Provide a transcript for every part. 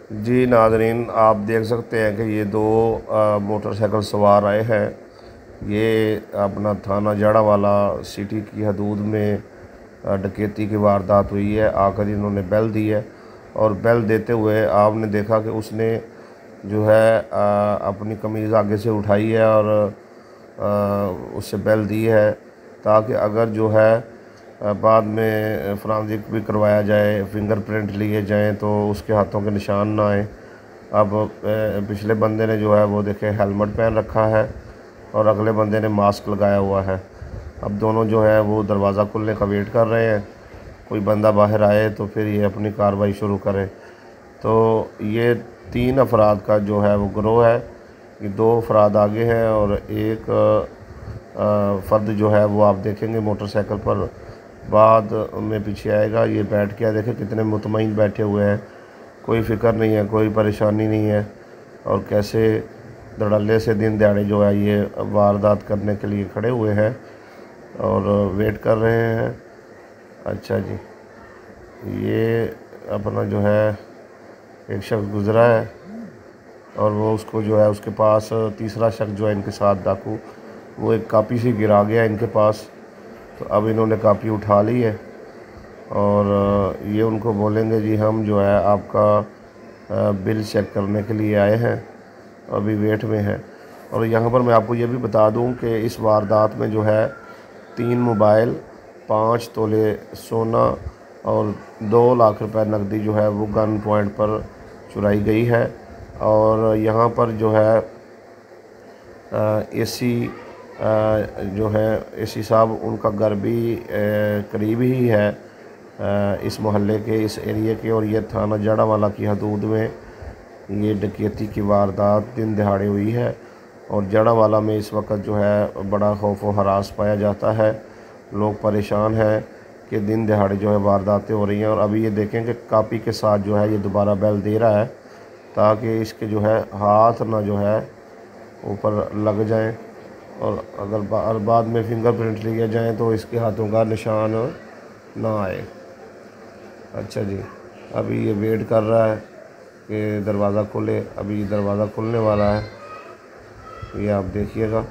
जी नाज़रीन, आप देख सकते हैं कि ये दो मोटरसाइकिल सवार आए हैं। ये अपना थाना जड़ावाला सिटी की हदूद में डकैती की वारदात हुई है। आकर इन्होंने बेल दी है और बेल देते हुए आपने देखा कि उसने जो है अपनी कमीज़ आगे से उठाई है और उससे बेल दी है ताकि अगर जो है बाद में फोरेंसिक भी करवाया जाए, फिंगरप्रिंट लिए जाएं तो उसके हाथों के निशान ना आए। अब पिछले बंदे ने जो है वो देखे हेलमेट पहन रखा है और अगले बंदे ने मास्क लगाया हुआ है। अब दोनों जो है वो दरवाज़ा खुलने का वेट कर रहे हैं, कोई बंदा बाहर आए तो फिर ये अपनी कार्रवाई शुरू करें। तो ये 3 अफराद का जो है वो गिरोह है। ये 2 अफराद आगे हैं और एक फ़र्द जो है वो आप देखेंगे मोटरसाइकिल पर बाद में पीछे आएगा। ये बैठ के देखें कितने मुतमईन बैठे हुए हैं, कोई फ़िक्र नहीं है, कोई परेशानी नहीं है और कैसे धड़ल्ले से दिन दिहाड़े जो है ये वारदात करने के लिए खड़े हुए हैं और वेट कर रहे हैं। अच्छा जी, ये अपना जो है एक शख्स गुज़रा है और वो उसको जो है उसके पास तीसरा शख्स जो है इनके साथ डाकू, वो एक कापी सी गिरा गया इनके पास। तो अब इन्होंने कापी उठा ली है और ये उनको बोलेंगे जी हम जो है आपका बिल चेक करने के लिए आए हैं, अभी वेट में है। और यहाँ पर मैं आपको ये भी बता दूं कि इस वारदात में जो है 3 मोबाइल, 5 तोले सोना और 2 लाख रुपए नकदी जो है वो गन पॉइंट पर चुराई गई है। और यहाँ पर जो है एसी जो है एसी साहब, उनका घर भी करीब ही है इस मोहल्ले के, इस एरिया के, और ये थाना जड़ावाला की हदूद में ये डकैती की वारदात दिन दिहाड़े हुई है। और जड़ावाला में इस वक्त जो है बड़ा खौफ व हरास पाया जाता है। लोग परेशान हैं कि दिन दिहाड़े जो है वारदातें हो रही हैं। और अभी ये देखें कि कापी के साथ जो है ये दोबारा बेल दे रहा है ताकि इसके जो है हाथ ना जो है ऊपर लग जाएं और अगर बाद में फिंगरप्रिंट लिए जाएं तो इसके हाथों का निशान ना आए। अच्छा जी, अभी ये वेट कर रहा है कि दरवाज़ा खुले। अभी दरवाज़ा खुलने वाला है, ये आप देखिएगा।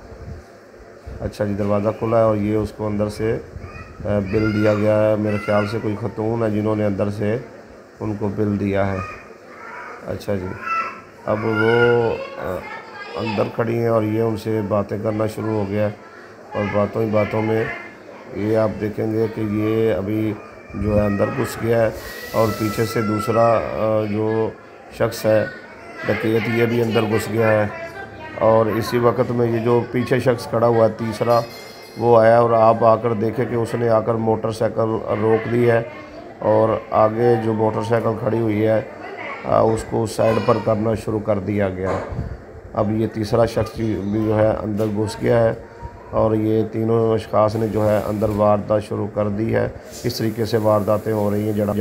अच्छा जी, दरवाज़ा खुला है और ये उसको अंदर से बिल दिया गया है। मेरे ख्याल से कोई खतून है जिन्होंने अंदर से उनको बिल दिया है। अच्छा जी, अब वो अंदर खड़ी हैं और ये उनसे बातें करना शुरू हो गया है और बातों ही बातों में ये आप देखेंगे कि ये अभी जो है अंदर घुस गया है और पीछे से दूसरा जो शख्स है डकैत, ये भी अंदर घुस गया है। और इसी वक्त में ये जो पीछे शख्स खड़ा हुआ है तीसरा, वो आया और आप आकर देखें कि उसने आकर मोटरसाइकिल रोक दी है और आगे जो मोटरसाइकिल खड़ी हुई है उसको साइड पर करना शुरू कर दिया गया है। अब ये तीसरा शख्स भी जो है अंदर घुस गया है और ये तीनों अशखास ने जो है अंदर वारदात शुरू कर दी है। इस तरीके से वारदातें हो रही हैं।